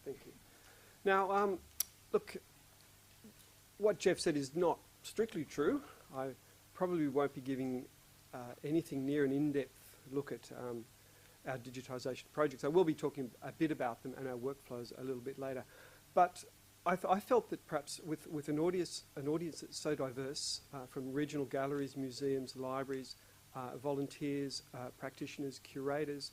thank you. Now, look, what Jeff said is not strictly true. I probably won't be giving anything near an in-depth look at our digitisation projects. I will be talking a bit about them and our workflows a little bit later. But I felt that perhaps with an audience that's so diverse, from regional galleries, museums, libraries, volunteers, practitioners, curators,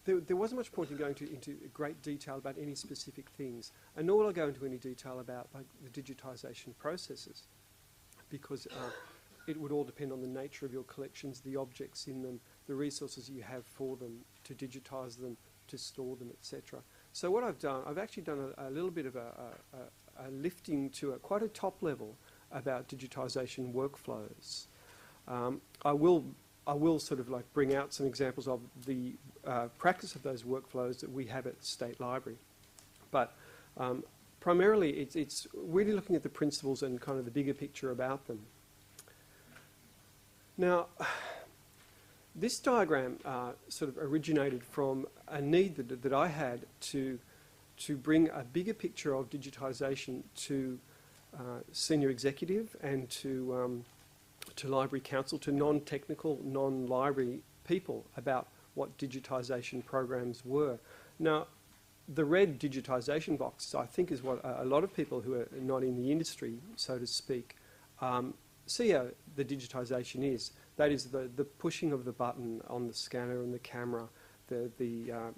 there wasn't much point in going into great detail about any specific things, and nor will I go into any detail about like the digitisation processes, because it would all depend on the nature of your collections, the objects in them, the resources you have for them, to digitise them, to store them, etc. So what I've done, I've actually done a little bit of a lifting to quite a top level about digitisation workflows. I will sort of like bring out some examples of the practice of those workflows that we have at the State Library. But primarily it's really looking at the principles and kind of the bigger picture about them. Now, this diagram sort of originated from a need that I had to bring a bigger picture of digitisation to senior executive and to library council, to non-technical, non-library people about what digitisation programs were. Now, the red digitisation box, I think, is what a lot of people who are not in the industry, so to speak, see how the digitisation is. That is the pushing of the button on the scanner and the camera, the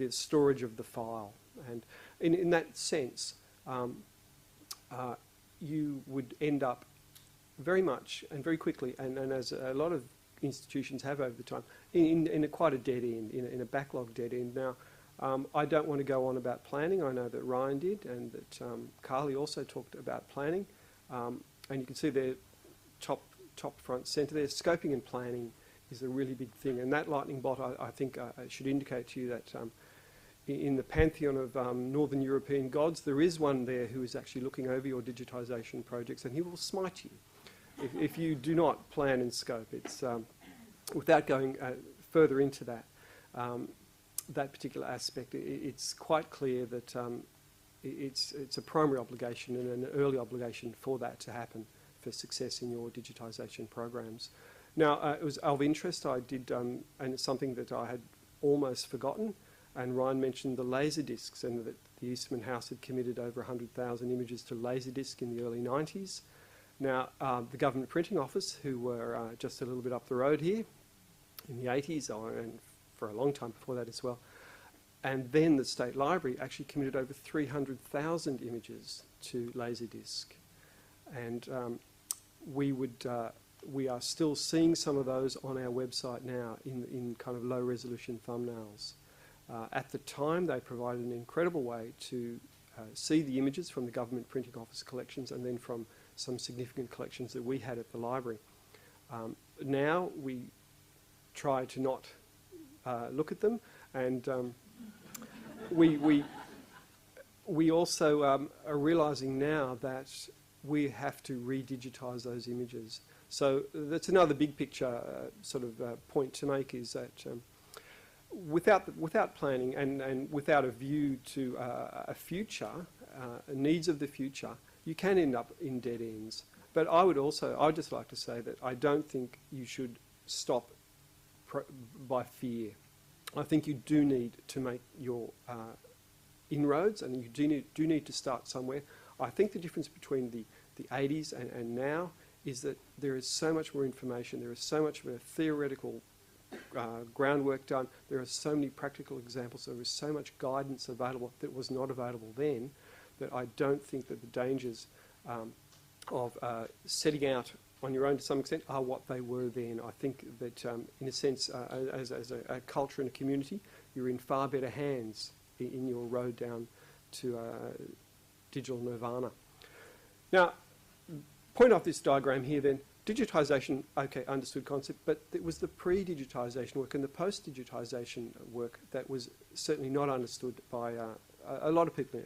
storage of the file. And in that sense, you would end up very much and very quickly, and as a lot of institutions have over the time, in quite a dead end, in a backlog dead end. Now, I don't want to go on about planning. I know that Ryan did, and that Carly also talked about planning. And you can see there, top front centre there, scoping and planning is a really big thing. And that lightning bolt, I think, should indicate to you that in the pantheon of Northern European gods, there is one there who is actually looking over your digitisation projects, and he will smite you if you do not plan and scope. It's without going further into that particular aspect, it's quite clear that it's a primary obligation and an early obligation for that to happen for success in your digitisation programs. Now, it was of interest. I did, and it's something that I had almost forgotten, and Ryan mentioned the laser discs, and that the Eastman House had committed over 100,000 images to laserdisc in the early 90s. Now, the Government Printing Office, who were just a little bit up the road here in the 80s, and for a long time before that as well, and then the State Library actually committed over 300,000 images to laserdisc. And we are still seeing some of those on our website now in kind of low resolution thumbnails. At the time, they provided an incredible way to see the images from the Government Printing Office collections and then from some significant collections that we had at the library. Now we try to not look at them, and we also are realising now that we have to re-digitise those images. So that's another big picture sort of point to make, is that without planning and without a view to a future, needs of the future, you can end up in dead ends. But I'd just like to say that I don't think you should stop by fear. I think you do need to make your inroads, and you do need to start somewhere. I think the difference between the 80s and now is that there is so much more information, there is so much of a theoretical groundwork done, there are so many practical examples, there is so much guidance available that was not available then, that I don't think that the dangers of setting out on your own to some extent are what they were then. I think that in a sense, as a culture and a community, you're in far better hands in your road down to digital nirvana. Now, point off this diagram here then, digitisation, okay, understood concept, but it was the pre-digitisation work and the post-digitisation work that was certainly not understood by a lot of people.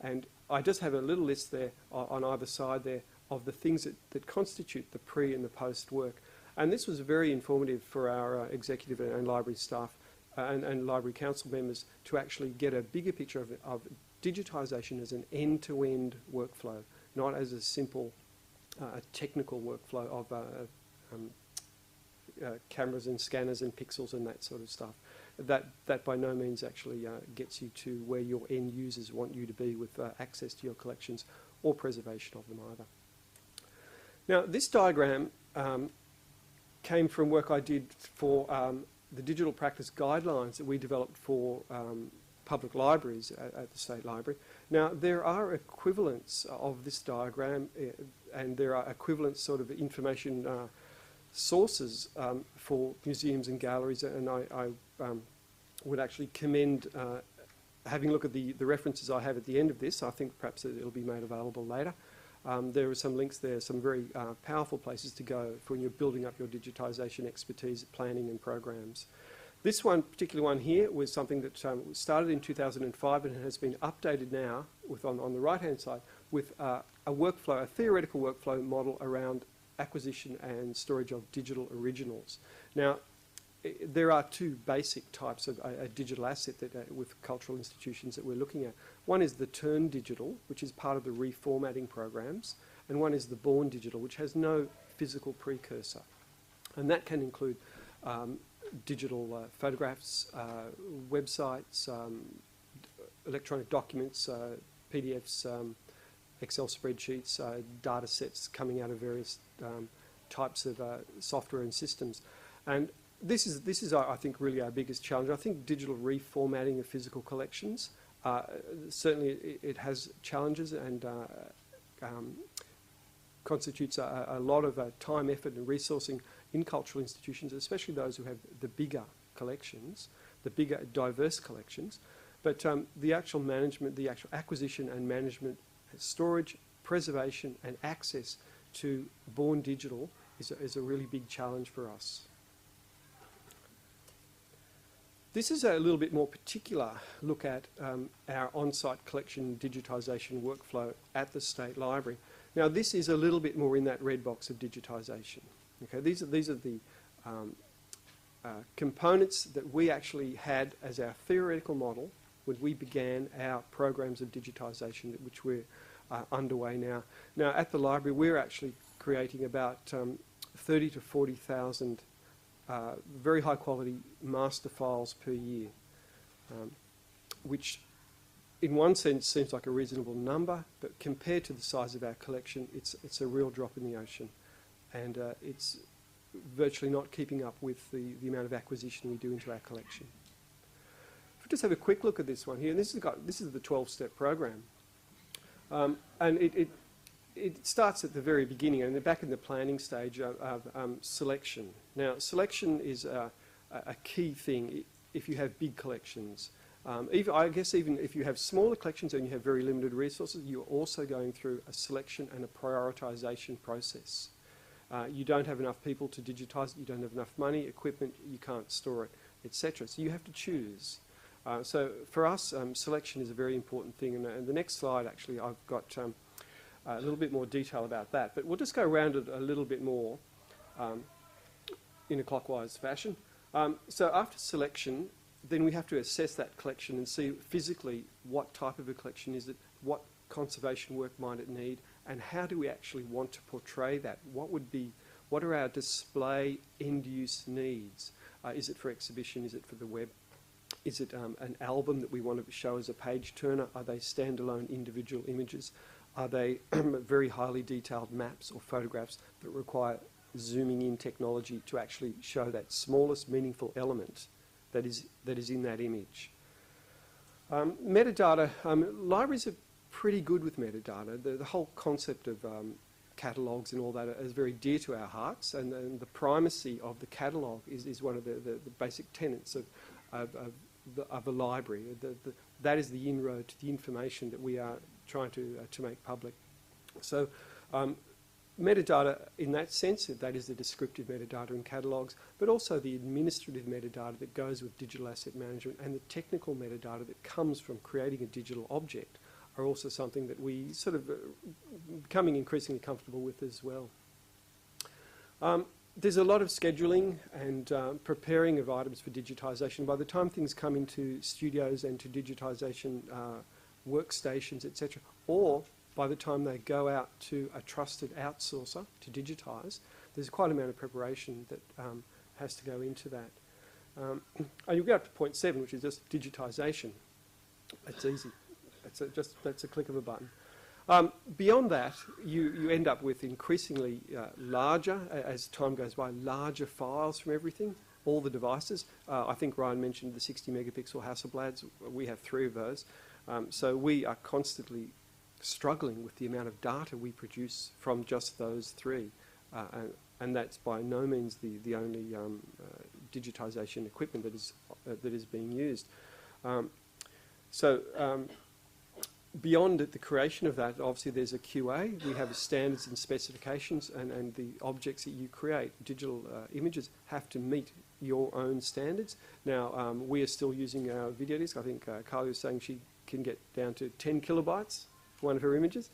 And I just have a little list there on either side there of the things that constitute the pre and the post work. And this was very informative for our executive and library staff and library council members to actually get a bigger picture of digitisation as an end-to-end workflow, not as a simple technical workflow of cameras and scanners and pixels and that sort of stuff. That by no means actually gets you to where your end users want you to be with access to your collections or preservation of them either. Now, this diagram came from work I did for the digital practice guidelines that we developed for public libraries at the State Library. Now, there are equivalents of this diagram and there are equivalent sort of information sources for museums and galleries, and I would actually commend having a look at the references I have at the end of this. I think perhaps it'll be made available later. There are some links there, some very powerful places to go for when you're building up your digitisation expertise, planning and programs. This particular one here was something that started in 2005 and has been updated now with on the right-hand side with a workflow, a theoretical workflow model around acquisition and storage of digital originals. Now, there are two basic types of a digital asset that, with cultural institutions that we're looking at. One is the Turn Digital, which is part of the reformatting programs, and one is the Born Digital, which has no physical precursor. And that can include digital photographs, websites, electronic documents, PDFs, Excel spreadsheets, data sets coming out of various types of software and systems. And this is, I think, really our biggest challenge. I think digital reformatting of physical collections, certainly it has challenges and constitutes a lot of time, effort and resourcing in cultural institutions, especially those who have the bigger collections, the bigger diverse collections. But the actual management, the actual acquisition and management, storage, preservation and access to Born Digital is a really big challenge for us. This is a little bit more particular look at our on-site collection digitisation workflow at the State Library. Now, this is a little bit more in that red box of digitisation. Okay, these are the components that we actually had as our theoretical model when we began our programs of digitisation, which we're underway now. Now, at the library, we're actually creating about 30 to 40,000 very high quality master files per year, which in one sense seems like a reasonable number, but compared to the size of our collection, it's a real drop in the ocean, and it's virtually not keeping up with the amount of acquisition we do into our collection. If we just have a quick look at this one here, and this is the 12-step program, and it starts at the very beginning, and back in the planning stage of selection. Now, selection is a key thing if you have big collections. I guess even if you have smaller collections and you have very limited resources, you're also going through a selection and a prioritisation process. You don't have enough people to digitise it, you don't have enough money, equipment, you can't store it, etc. So you have to choose. So for us, selection is a very important thing, and the next slide, actually, I've got a little bit more detail about that, but we'll just go around it a little bit more in a clockwise fashion. So after selection, then we have to assess that collection and see physically what type of a collection is it, what conservation work might it need, and how do we actually want to portray that? What are our display end-use needs? Is it for exhibition? Is it for the web? Is it an album that we want to show as a page turner? Are they standalone individual images? Are they very highly detailed maps or photographs that require zooming in technology to actually show that smallest meaningful element that is in that image? Metadata, libraries are pretty good with metadata. The whole concept of catalogues and all that is very dear to our hearts, and the primacy of the catalogue is one of the basic tenets of a library. That is the inroad to the information that we are trying to make public. So metadata, in that sense, that is the descriptive metadata in catalogues, but also the administrative metadata that goes with digital asset management and the technical metadata that comes from creating a digital object are also something that we sort of becoming increasingly comfortable with as well. there's a lot of scheduling and preparing of items for digitisation. By the time things come into studios and to digitisation workstations, etc., or by the time they go out to a trusted outsourcer to digitise, there's quite an amount of preparation that has to go into that. And you'll get up to point 7, which is just digitisation. It's easy. That's a click of a button. Beyond that, you end up with increasingly larger, as time goes by, larger files from everything, all the devices. I think Ryan mentioned the 60 megapixel Hasselblads. We have 3 of those. So we are constantly struggling with the amount of data we produce from just those 3. And that's by no means the only digitisation equipment that is being used. Beyond the creation of that, obviously there's a QA. We have standards and specifications, and the objects that you create, digital images, have to meet your own standards. Now, we are still using our video disc. I think Carly was saying she can get down to 10 kilobytes for one of her images.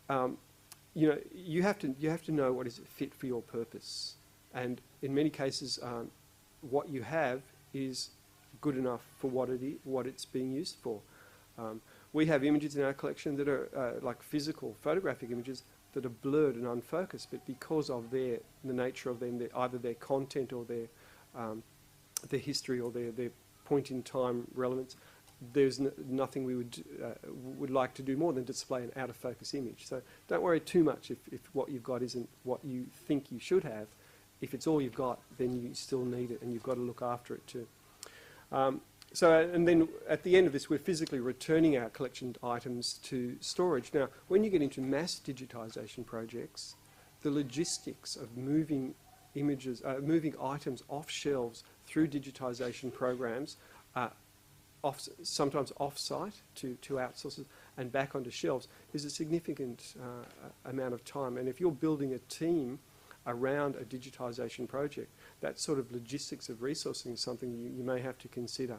You know, you have to know what is fit for your purpose, and in many cases, what you have is good enough for what it's being used for. We have images in our collection that are like physical photographic images that are blurred and unfocused, but because of the nature of them, either their content or their history or their point in time relevance, there's nothing we would like to do more than display an out of focus image. So don't worry too much if what you've got isn't what you think you should have. If it's all you've got, then you still need it, and you've got to look after it too. And then at the end of this, we're physically returning our collection items to storage. Now, when you get into mass digitisation projects, the logistics of moving moving items off shelves through digitisation programs, sometimes off-site to outsourcers and back onto shelves, is a significant amount of time. And if you're building a team around a digitisation project, that sort of logistics of resourcing is something you may have to consider.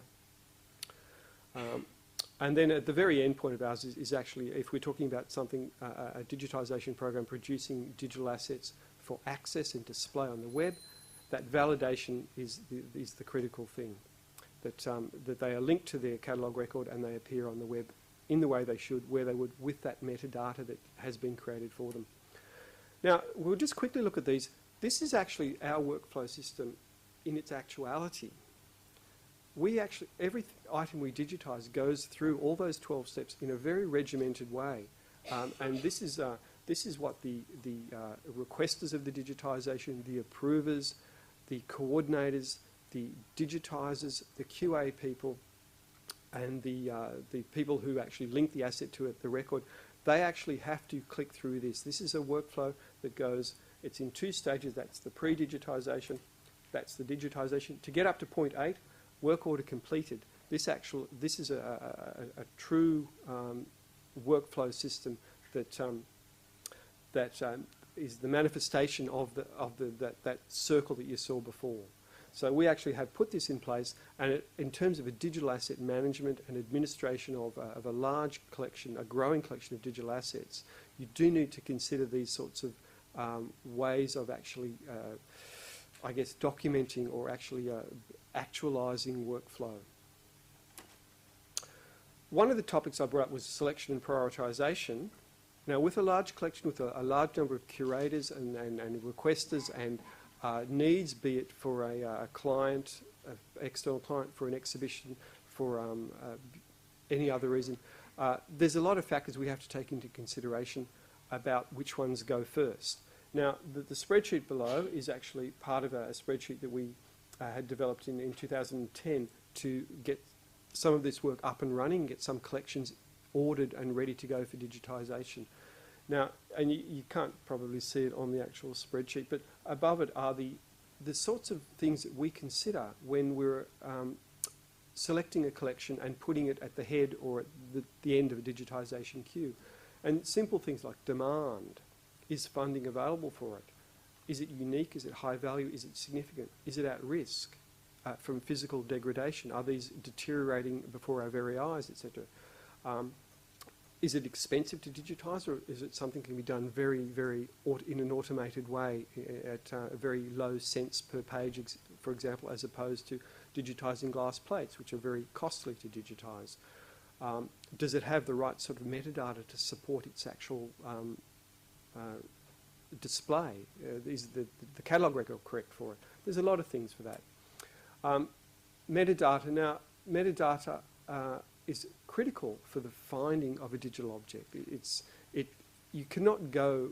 And then at the very end point of ours is actually, if we're talking about something, a digitisation program producing digital assets for access and display on the web, that validation is the critical thing. That they are linked to their catalogue record and they appear on the web in the way they should, where they would, with that metadata that has been created for them. Now, we'll just quickly look at these. This is actually our workflow system in its actuality. Every item we digitise goes through all those 12 steps in a very regimented way. And this is what the requesters of the digitisation, the approvers, the coordinators, the digitisers, the QA people, and the people who actually link the asset to it, the record, they actually have to click through this. This is a workflow that goes, it's in 2 stages. That's the pre-digitisation, that's the digitisation. To get up to point 8, work order completed. This is a true workflow system that is the manifestation of that circle that you saw before. So we actually have put this in place, and in terms of a digital asset management and administration of a large collection, a growing collection of digital assets, you do need to consider these sorts of ways of actually, I guess, documenting or actually actualising workflow. One of the topics I brought up was selection and prioritisation. Now, with a large collection, with a large number of curators and requesters and needs, be it for a client, an external client, for an exhibition, for any other reason, there's a lot of factors we have to take into consideration about which ones go first. Now, the spreadsheet below is actually part of a spreadsheet that we had developed in 2010 to get some of this work up and running, get some collections ordered and ready to go for digitisation. Now, and you can't probably see it on the actual spreadsheet, but above it are the sorts of things that we consider when we're selecting a collection and putting it at the head or at the end of a digitisation queue. And simple things like demand. Is funding available for it? Is it unique? Is it high value? Is it significant? Is it at risk from physical degradation? Are these deteriorating before our very eyes, etc.? is it expensive to digitise, or is it something that can be done in an automated way at a very low cents per page, for example, as opposed to digitising glass plates, which are very costly to digitise? Does it have the right sort of metadata to support its actual display? Is the catalogue record correct for it? There's a lot of things for that. Metadata. Now, metadata is critical for the finding of a digital object. You cannot go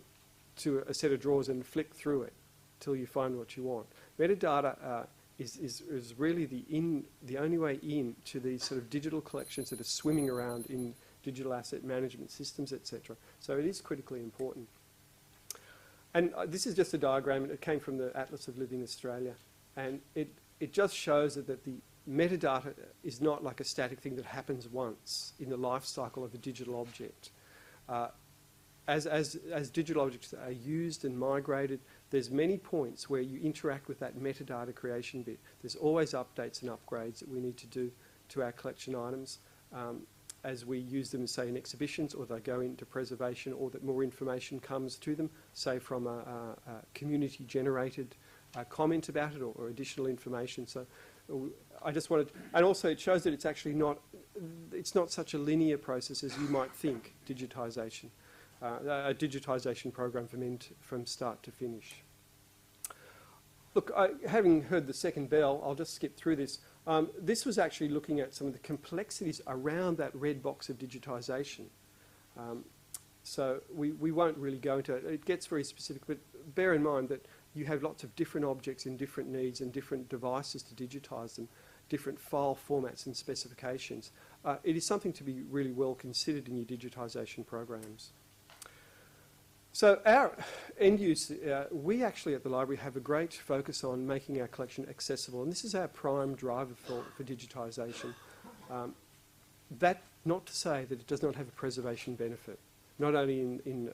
to a set of drawers and flick through it till you find what you want. Metadata is really the only way in to these sort of digital collections that are swimming around in digital asset management systems, etc. So it is critically important. And this is just a diagram. It came from the Atlas of Living Australia, and it just shows that the metadata is not like a static thing that happens once in the life cycle of a digital object. As digital objects are used and migrated, there's many points where you interact with that metadata creation bit. There's always updates and upgrades that we need to do to our collection items as we use them, say, in exhibitions, or they go into preservation, or that more information comes to them, say from a community-generated comment about it, or additional information. So I just wanted, and also it shows that it's actually not such a linear process as you might think, digitisation. A digitisation program from start to finish. Look, having heard the second bell, I'll just skip through this. This was actually looking at some of the complexities around that red box of digitisation. So we won't really go into it. It gets very specific, but bear in mind that you have lots of different objects in different needs and different devices to digitise them, different file formats and specifications. It is something to be really well considered in your digitisation programs. So our end use, we actually at the library have a great focus on making our collection accessible, and this is our prime driver for digitisation. That not to say that it does not have a preservation benefit, not only in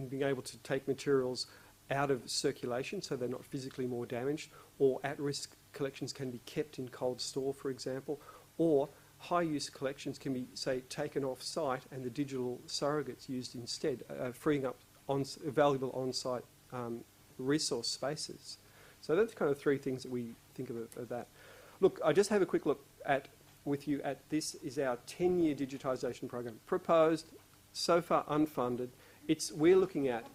being able to take materials out of circulation so they're not physically more damaged, or at-risk collections can be kept in cold store, for example, or high-use collections can be, say, taken off-site and the digital surrogates used instead, freeing up valuable on-site resource spaces. So that's kind of three things that we think of that. Look, I just have a quick look with you at this is our 10-year digitisation program, proposed, so far unfunded. We're looking at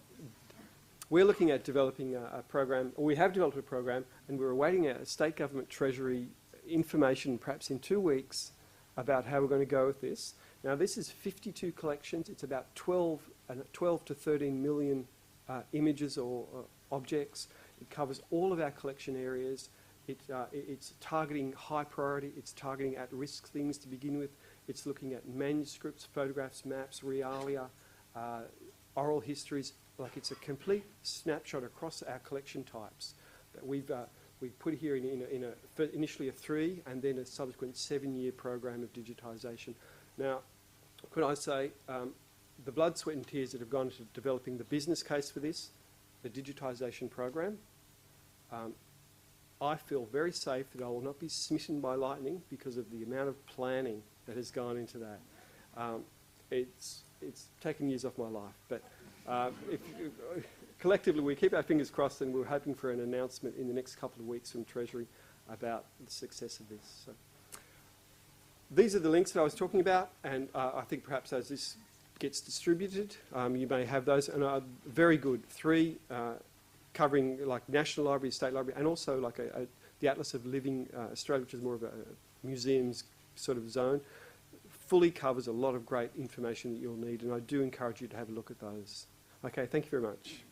developing a program, or we have developed a program, and we're awaiting a state government treasury information, perhaps in 2 weeks, about how we're going to go with this. Now, this is 52 collections. It's about 12 to 13 million images or objects. It covers all of our collection areas. It's targeting high priority. It's targeting at-risk things to begin with. It's looking at manuscripts, photographs, maps, realia, oral histories. Like, it's a complete snapshot across our collection types that we've put here initially a 3 and then a subsequent 7-year program of digitisation. Now, could I say, the blood, sweat and tears that have gone into developing the business case for this, the digitisation program, I feel very safe that I will not be smitten by lightning because of the amount of planning that has gone into that. It's taken years off my life, but collectively we keep our fingers crossed, and we're hoping for an announcement in the next couple of weeks from Treasury about the success of this. So these are the links that I was talking about, and I think perhaps as this gets distributed, you may have those, and are very good. 3 covering like National Library, State Library, and also like the Atlas of Living Australia, which is more of a museums sort of zone, fully covers a lot of great information that you'll need, and I do encourage you to have a look at those. Okay, thank you very much.